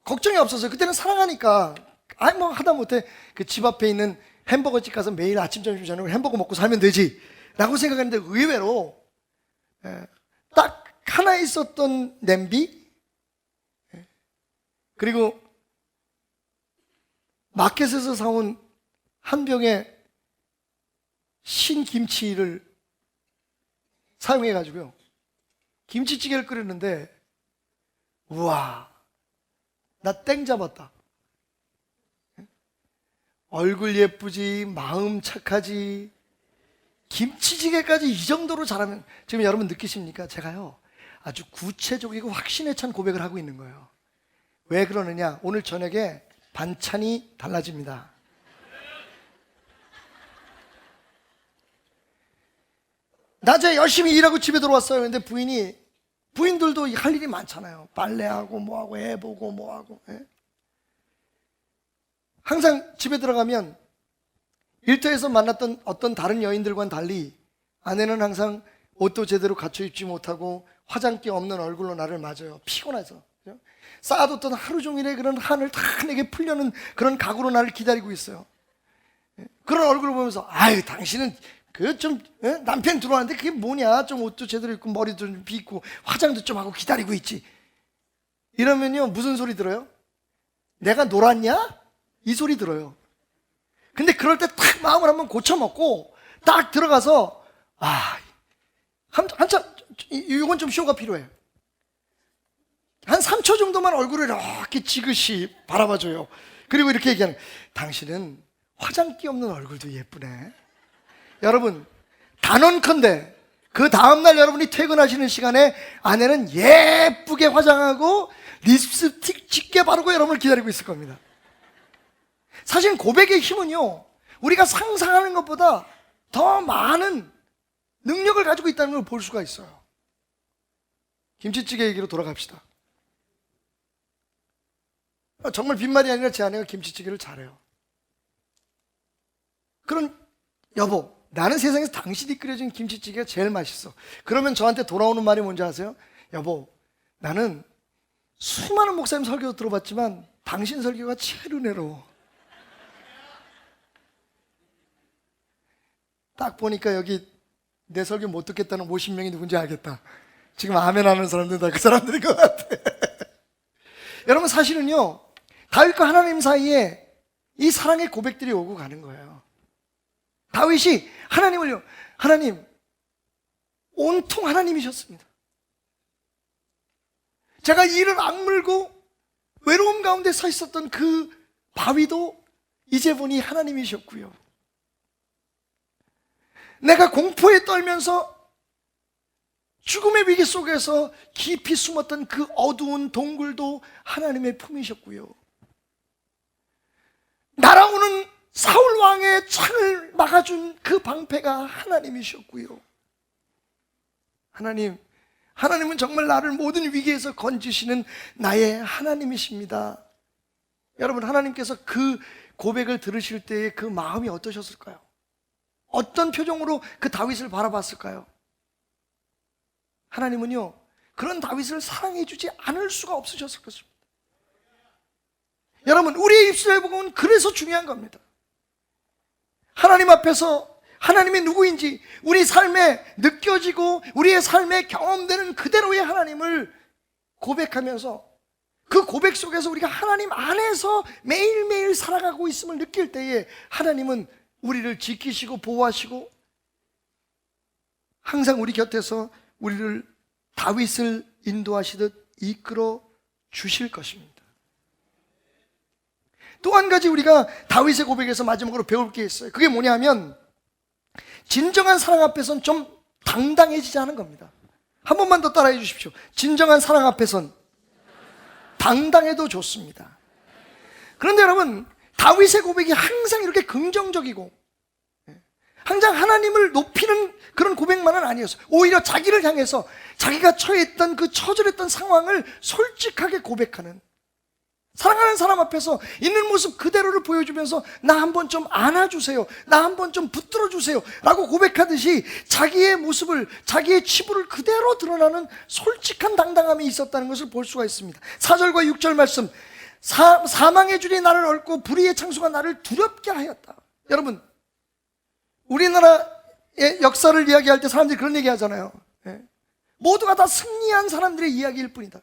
걱정이 없었어요. 그때는 사랑하니까 하다못해 그 집 앞에 있는 햄버거집 가서 매일 아침 점심 저녁 햄버거 먹고 살면 되지 라고 생각했는데, 의외로 딱 하나 있었던 냄비, 그리고 마켓에서 사온 한 병의 신김치를 사용해가지고요 김치찌개를 끓였는데, 우와, 나 땡 잡았다. 얼굴 예쁘지, 마음 착하지, 김치찌개까지 이 정도로 잘하면, 지금 여러분 느끼십니까? 제가요 아주 구체적이고 확신에 찬 고백을 하고 있는 거예요. 왜 그러느냐? 오늘 저녁에 반찬이 달라집니다. 낮에 열심히 일하고 집에 들어왔어요. 근데 부인들도 할 일이 많잖아요. 빨래하고 뭐하고 애 보고 뭐하고. 항상 집에 들어가면 일터에서 만났던 어떤 다른 여인들과는 달리 아내는 항상 옷도 제대로 갖춰 입지 못하고 화장기 없는 얼굴로 나를 맞아요. 피곤해서. 쌓아뒀던 하루 종일의 그런 한을 다 내게 풀려는 그런 각오로 나를 기다리고 있어요. 그런 얼굴을 보면서, 아유, 당신은 남편 들어왔는데 그게 뭐냐? 좀 옷도 제대로 입고 머리도 좀 빗고 화장도 좀 하고 기다리고 있지. 이러면요 무슨 소리 들어요? 내가 놀았냐? 이 소리 들어요. 근데 그럴 때 딱 마음을 한번 고쳐먹고 딱 들어가서, 한참 이건 좀 쇼가 필요해요. 한 3초 정도만 얼굴을 이렇게 지그시 바라봐줘요. 그리고 이렇게 얘기하는, 당신은 화장기 없는 얼굴도 예쁘네. 여러분, 단언컨대 그 다음날 여러분이 퇴근하시는 시간에 아내는 예쁘게 화장하고 립스틱 짙게 바르고 여러분을 기다리고 있을 겁니다. 사실 고백의 힘은요 우리가 상상하는 것보다 더 많은 능력을 가지고 있다는 걸 볼 수가 있어요. 김치찌개 얘기로 돌아갑시다. 정말 빈말이 아니라 제 아내가 김치찌개를 잘해요. 그런, 여보, 나는 세상에서 당신이 끓여준 김치찌개가 제일 맛있어. 그러면 저한테 돌아오는 말이 뭔지 아세요? 여보, 나는 수많은 목사님 설교 들어봤지만 당신 설교가 제일 은혜로워. 딱 보니까 여기 내 설교 못 듣겠다는 50명이 누군지 알겠다. 지금 아멘 하는 사람들 다 그 사람들인 것 같아. 여러분, 사실은요 다윗과 하나님 사이에 이 사랑의 고백들이 오고 가는 거예요. 다윗이 하나님을요, 하나님, 온통 하나님이셨습니다. 제가 이를 악물고 외로움 가운데 서 있었던 그 바위도 이제 보니 하나님이셨고요. 내가 공포에 떨면서 죽음의 위기 속에서 깊이 숨었던 그 어두운 동굴도 하나님의 품이셨고요. 날아오는 사울 왕의 창을 막아준 그 방패가 하나님이셨고요. 하나님은 정말 나를 모든 위기에서 건지시는 나의 하나님이십니다. 여러분, 하나님께서 그 고백을 들으실 때의 그 마음이 어떠셨을까요? 어떤 표정으로 그 다윗을 바라봤을까요? 하나님은요 그런 다윗을 사랑해 주지 않을 수가 없으셨을 것입니다. 여러분, 우리의 입술의 복음은 그래서 중요한 겁니다. 하나님 앞에서 하나님이 누구인지 우리 삶에 느껴지고 우리의 삶에 경험되는 그대로의 하나님을 고백하면서 그 고백 속에서 우리가 하나님 안에서 매일매일 살아가고 있음을 느낄 때에 하나님은 우리를 지키시고 보호하시고 항상 우리 곁에서 우리를 다윗을 인도하시듯 이끌어 주실 것입니다. 또 한 가지 우리가 다윗의 고백에서 마지막으로 배울 게 있어요. 그게 뭐냐면 진정한 사랑 앞에선 좀 당당해지자는 겁니다. 한 번만 더 따라해 주십시오. 진정한 사랑 앞에선 당당해도 좋습니다. 그런데 여러분, 다윗의 고백이 항상 이렇게 긍정적이고 항상 하나님을 높이는 그런 고백만은 아니었어요. 오히려 자기를 향해서 자기가 처했던 그 처절했던 상황을 솔직하게 고백하는, 사랑하는 사람 앞에서 있는 모습 그대로를 보여주면서 나 한번 좀 안아주세요, 나 한번 좀 붙들어주세요 라고 고백하듯이 자기의 모습을, 자기의 치부를 그대로 드러나는 솔직한 당당함이 있었다는 것을 볼 수가 있습니다. 4절과 6절 말씀, 사망의 줄이 나를 얽고 불의의 창수가 나를 두렵게 하였다. 여러분, 우리나라의 역사를 이야기할 때 사람들이 그런 얘기 하잖아요. 모두가 다 승리한 사람들의 이야기일 뿐이다.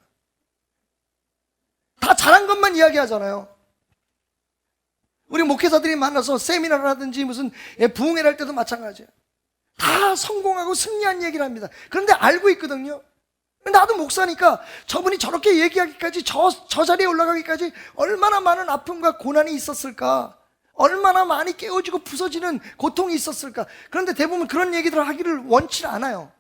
다 잘한 것만 이야기하잖아요. 우리 목회자들이 만나서 세미나를 하든지 무슨 부흥회를 할 때도 마찬가지예요. 다 성공하고 승리한 얘기를 합니다. 그런데 알고 있거든요. 나도 목사니까 저분이 저렇게 얘기하기까지, 저 자리에 올라가기까지 얼마나 많은 아픔과 고난이 있었을까, 얼마나 많이 깨어지고 부서지는 고통이 있었을까. 그런데 대부분 그런 얘기들을 하기를 원치 않아요.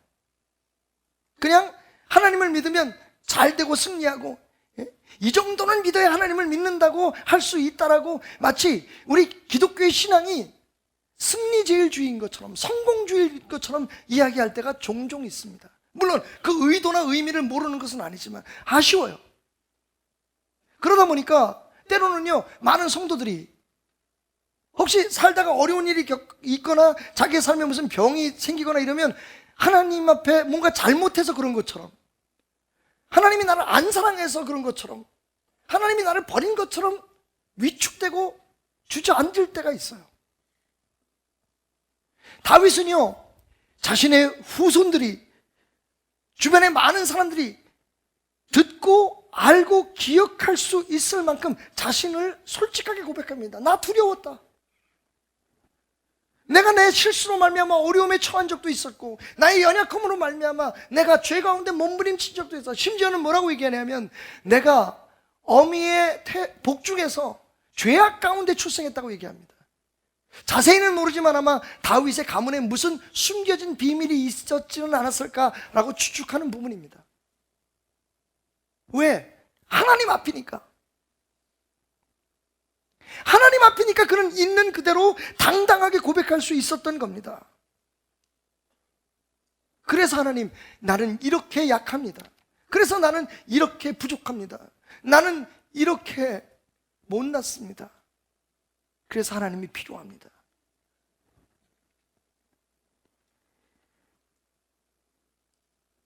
그냥 하나님을 믿으면 잘 되고 승리하고, 이 정도는 믿어야 하나님을 믿는다고 할 수 있다라고, 마치 우리 기독교의 신앙이 승리제일주의인 것처럼, 성공주의인 것처럼 이야기할 때가 종종 있습니다. 물론 그 의도나 의미를 모르는 것은 아니지만 아쉬워요. 그러다 보니까 때로는요, 많은 성도들이 혹시 살다가 어려운 일이 있거나 자기의 삶에 무슨 병이 생기거나 이러면 하나님 앞에 뭔가 잘못해서 그런 것처럼, 하나님이 나를 안 사랑해서 그런 것처럼, 하나님이 나를 버린 것처럼 위축되고 주저앉을 때가 있어요. 다윗은요, 자신의 후손들이, 주변에 많은 사람들이 듣고 알고 기억할 수 있을 만큼 자신을 솔직하게 고백합니다. 나 두려웠다. 내가 내 실수로 말미암아 어려움에 처한 적도 있었고, 나의 연약함으로 말미암아 내가 죄 가운데 몸부림친 적도 있어. 심지어는 뭐라고 얘기하냐면 내가 어미의 복중에서 죄악 가운데 출생했다고 얘기합니다. 자세히는 모르지만 아마 다윗의 가문에 무슨 숨겨진 비밀이 있었지는 않았을까라고 추측하는 부분입니다. 왜? 하나님 앞이니까. 하나님 앞이니까 그는 있는 그대로 당당하게 고백할 수 있었던 겁니다. 그래서 하나님, 나는 이렇게 약합니다. 그래서 나는 이렇게 부족합니다. 나는 이렇게 못났습니다. 그래서 하나님이 필요합니다.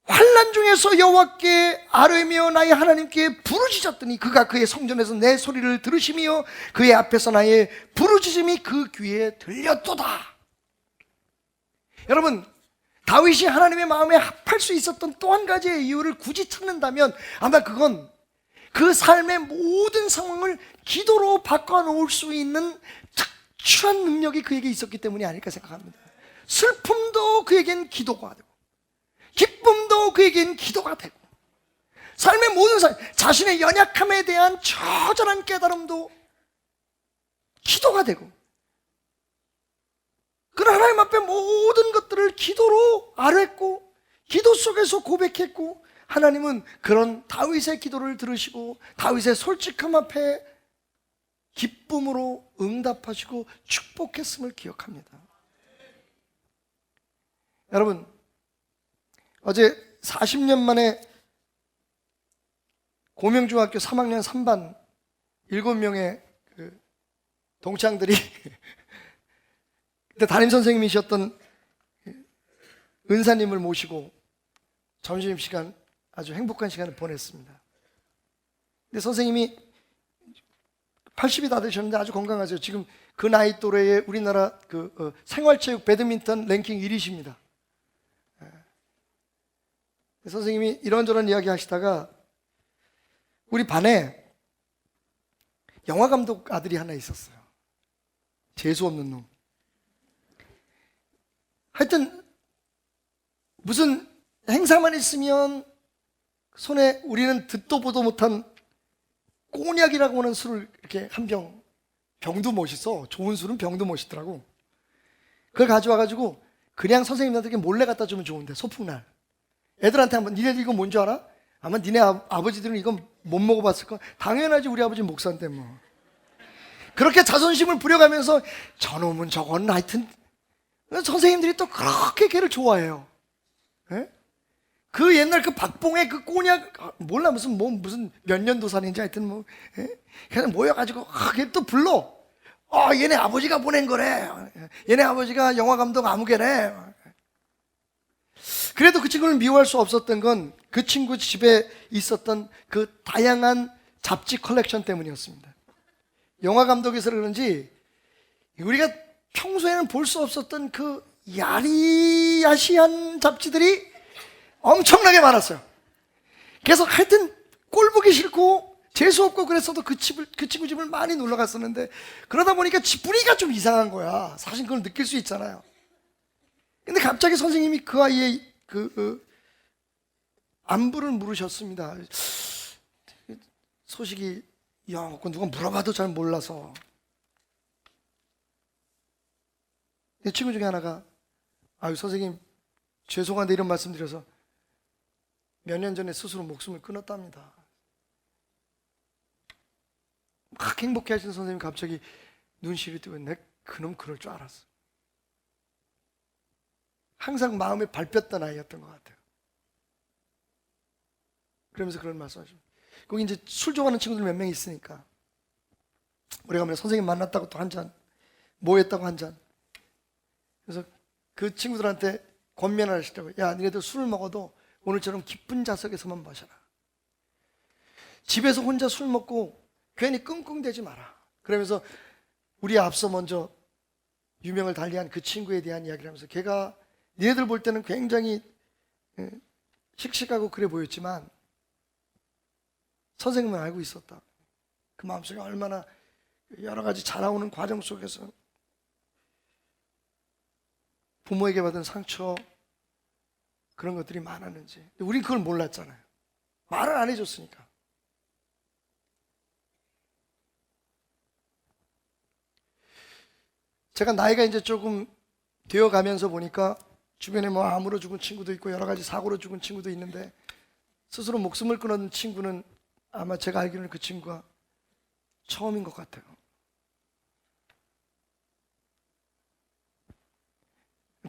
환난 중에서 여호와께 아뢰며 나의 하나님께 부르짖었더니 그가 그의 성전에서 내 소리를 들으시며 그의 앞에서 나의 부르짖음이 그 귀에 들렸도다. 여러분, 다윗이 하나님의 마음에 합할 수 있었던 또 한 가지의 이유를 굳이 찾는다면 아마 그건 그 삶의 모든 상황을 기도로 바꿔놓을 수 있는 특출한 능력이 그에게 있었기 때문이 아닐까 생각합니다. 슬픔도 그에겐 기도가 되고, 기쁨도 그에겐 기도가 되고, 삶의 모든 삶, 자신의 연약함에 대한 처절한 깨달음도 기도가 되고, 그런 하나님 앞에 모든 것들을 기도로 아뢰고 기도 속에서 고백했고, 하나님은 그런 다윗의 기도를 들으시고 다윗의 솔직함 앞에 기쁨으로 응답하시고 축복했음을 기억합니다. 여러분, 어제 40년 만에 고명중학교 3학년 3반 7명의 그 동창들이 그때 담임선생님이셨던 은사님을 모시고 점심시간 아주 행복한 시간을 보냈습니다. 근데 선생님이 80이 다 되셨는데 아주 건강하세요. 지금 그 나이 또래의 우리나라 생활체육 배드민턴 랭킹 1위십니다. 선생님이 이런저런 이야기 하시다가 우리 반에 영화 감독 아들이 하나 있었어요. 재수 없는 놈. 하여튼 무슨 행사만 있으면 손에 우리는 듣도 보도 못한 꼬냑이라고 하는 술을 이렇게 한 병도 멋있어. 좋은 술은 병도 멋있더라고. 그걸 가져와가지고 그냥 선생님들에게 몰래 갖다 주면 좋은데, 소풍날. 애들한테 한번, 니네들 이거 뭔지 알아? 아마 니네 아버지들은 이건 못 먹어봤을 거. 당연하지, 우리 아버지 목사인데 뭐. 그렇게 자존심을 부려가면서 저놈은 저건 하여튼 선생님들이 또 그렇게 걔를 좋아해요. 예? 그 옛날 그 박봉의 그 꼬냑 몰라 무슨 몇 년도산인지 하여튼 뭐 그냥 모여가지고 걔 또 불러. 얘네 아버지가 보낸 거래. 얘네 아버지가 영화 감독 아무개래. 그래도 그 친구를 미워할 수 없었던 건 그 친구 집에 있었던 그 다양한 잡지 컬렉션 때문이었습니다. 영화 감독이서 그런지 우리가 평소에는 볼 수 없었던 그 야리야시한 잡지들이 엄청나게 많았어요. 그래서 하여튼 꼴 보기 싫고 재수없고 그랬어도 그 친구 집을 많이 놀러 갔었는데, 그러다 보니까 집 분위기가 좀 이상한 거야. 사실 그걸 느낄 수 있잖아요. 근데 갑자기 선생님이 그 아이의 안부를 물으셨습니다. 소식이 누가 물어봐도 잘 몰라서. 내 친구 중에 하나가 선생님 죄송한데 이런 말씀 드려서 몇 년 전에 스스로 목숨을 끊었답니다. 막 행복해 하시는 선생님이 갑자기 눈시를 뜨고 내 그놈 그럴 줄 알았어. 항상 마음에 밟혔던 아이였던 것 같아요. 그러면서 그런 말씀 하십니다. 거기 이제 술 좋아하는 친구들 몇 명 있으니까 우리가 가면 선생님 만났다고 또 한 잔, 뭐 했다고 한 잔. 그래서 그 친구들한테 권면을 하시더라고요. 야, 니네들 술을 먹어도 오늘처럼 기쁜 좌석에서만 마셔라. 집에서 혼자 술 먹고 괜히 끙끙대지 마라. 그러면서 우리 앞서 먼저 유명을 달리한 그 친구에 대한 이야기를 하면서 걔가 니네들 볼 때는 굉장히 씩씩하고 그래 보였지만 선생님은 알고 있었다. 그 마음속에 얼마나 여러 가지 자라오는 과정 속에서 부모에게 받은 상처, 그런 것들이 많았는지. 근데 우린 그걸 몰랐잖아요. 말을 안 해줬으니까. 제가 나이가 이제 조금 되어 가면서 보니까 주변에 뭐 암으로 죽은 친구도 있고 여러 가지 사고로 죽은 친구도 있는데, 스스로 목숨을 끊은 친구는 아마 제가 알기로는 그 친구가 처음인 것 같아요.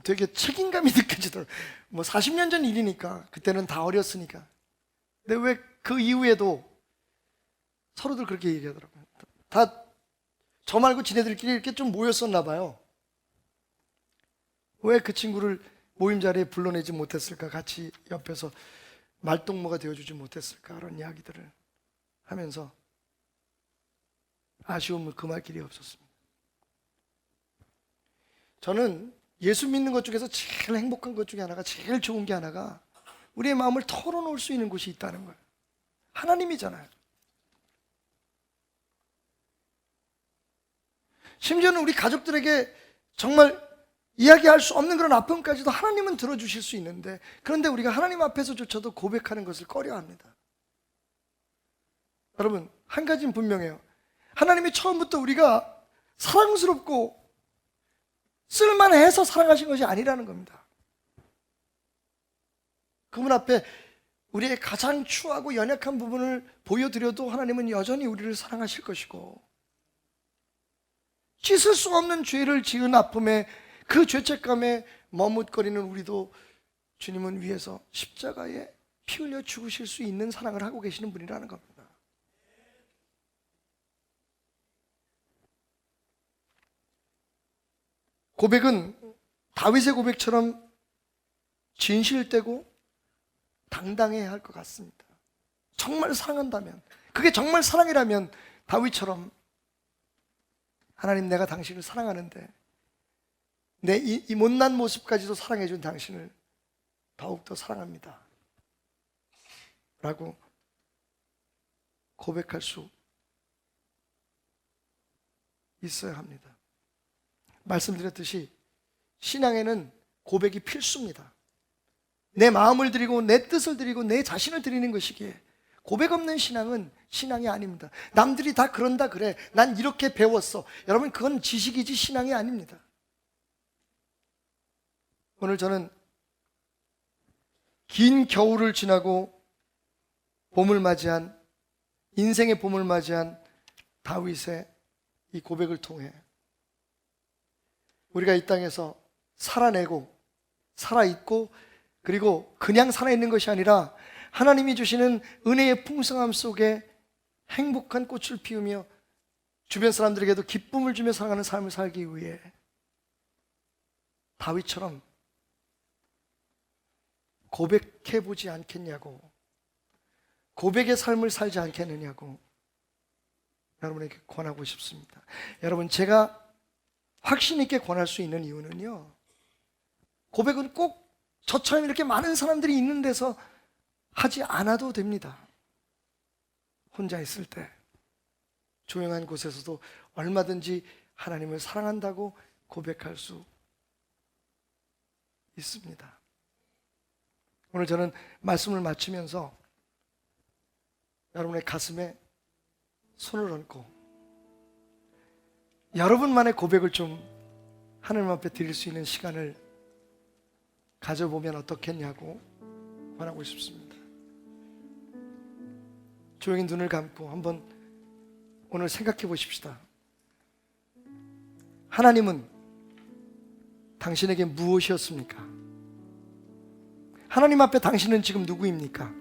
되게 책임감이 느껴지더라고요. 뭐 40년 전 일이니까, 그때는 다 어렸으니까. 근데 왜 그 이후에도 서로들 그렇게 얘기하더라고요. 다 저 말고 지네들끼리 이렇게 좀 모였었나 봐요. 왜 그 친구를 모임 자리에 불러내지 못했을까? 같이 옆에서 말동무가 되어주지 못했을까? 그런 이야기들을 하면서 아쉬움을 금할 길이 없었습니다. 저는 예수 믿는 것 중에서 제일 행복한 것 중에 하나가, 제일 좋은 게 하나가 우리의 마음을 털어놓을 수 있는 곳이 있다는 거예요. 하나님이잖아요. 심지어는 우리 가족들에게 정말 이야기할 수 없는 그런 아픔까지도 하나님은 들어주실 수 있는데, 그런데 우리가 하나님 앞에서조차도 고백하는 것을 꺼려합니다. 여러분, 한 가지는 분명해요. 하나님이 처음부터 우리가 사랑스럽고 쓸만해서 사랑하신 것이 아니라는 겁니다. 그분 앞에 우리의 가장 추하고 연약한 부분을 보여드려도 하나님은 여전히 우리를 사랑하실 것이고, 씻을 수 없는 죄를 지은 아픔에, 그 죄책감에 머뭇거리는 우리도 주님은 위에서 십자가에 피 흘려 죽으실 수 있는 사랑을 하고 계시는 분이라는 겁니다. 고백은 다윗의 고백처럼 진실되고 당당해야 할 것 같습니다. 정말 사랑한다면, 그게 정말 사랑이라면 다윗처럼 하나님, 내가 당신을 사랑하는데 내 이 못난 모습까지도 사랑해준 당신을 더욱더 사랑합니다 라고 고백할 수 있어야 합니다. 말씀드렸듯이 신앙에는 고백이 필수입니다. 내 마음을 드리고 내 뜻을 드리고 내 자신을 드리는 것이기에 고백 없는 신앙은 신앙이 아닙니다. 남들이 다 그런다 그래, 난 이렇게 배웠어. 여러분, 그건 지식이지 신앙이 아닙니다. 오늘 저는 긴 겨울을 지나고 봄을 맞이한, 인생의 봄을 맞이한 다윗의 이 고백을 통해 우리가 이 땅에서 살아내고 살아있고, 그리고 그냥 살아있는 것이 아니라 하나님이 주시는 은혜의 풍성함 속에 행복한 꽃을 피우며 주변 사람들에게도 기쁨을 주며 살아가는 삶을 살기 위해 다윗처럼 고백해보지 않겠냐고, 고백의 삶을 살지 않겠느냐고 여러분에게 권하고 싶습니다. 여러분, 제가 확신 있게 권할 수 있는 이유는요, 고백은 꼭 저처럼 이렇게 많은 사람들이 있는 데서 하지 않아도 됩니다. 혼자 있을 때 조용한 곳에서도 얼마든지 하나님을 사랑한다고 고백할 수 있습니다. 오늘 저는 말씀을 마치면서 여러분의 가슴에 손을 얹고 여러분만의 고백을 좀 하나님 앞에 드릴 수 있는 시간을 가져보면 어떻겠냐고 권하고 싶습니다. 조용히 눈을 감고 한번 오늘 생각해 보십시다. 하나님은 당신에게 무엇이었습니까? 하나님 앞에 당신은 지금 누구입니까?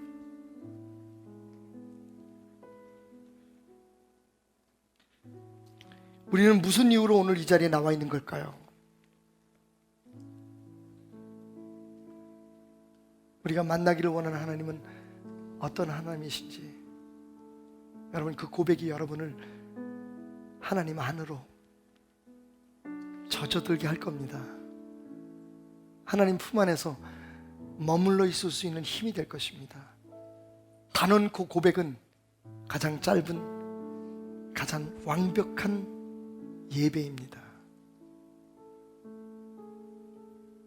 우리는 무슨 이유로 오늘 이 자리에 나와 있는 걸까요? 우리가 만나기를 원하는 하나님은 어떤 하나님이신지, 여러분, 그 고백이 여러분을 하나님 안으로 젖어들게 할 겁니다. 하나님 품 안에서 머물러 있을 수 있는 힘이 될 것입니다. 단언코 고백은 가장 짧은, 가장 완벽한 예배입니다.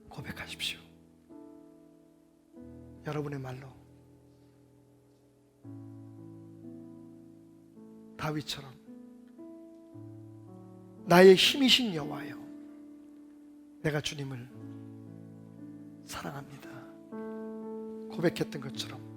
고백하십시오. 여러분의 말로 다윗처럼 나의 힘이신 여호와여, 내가 주님을 사랑합니다 고백했던 것처럼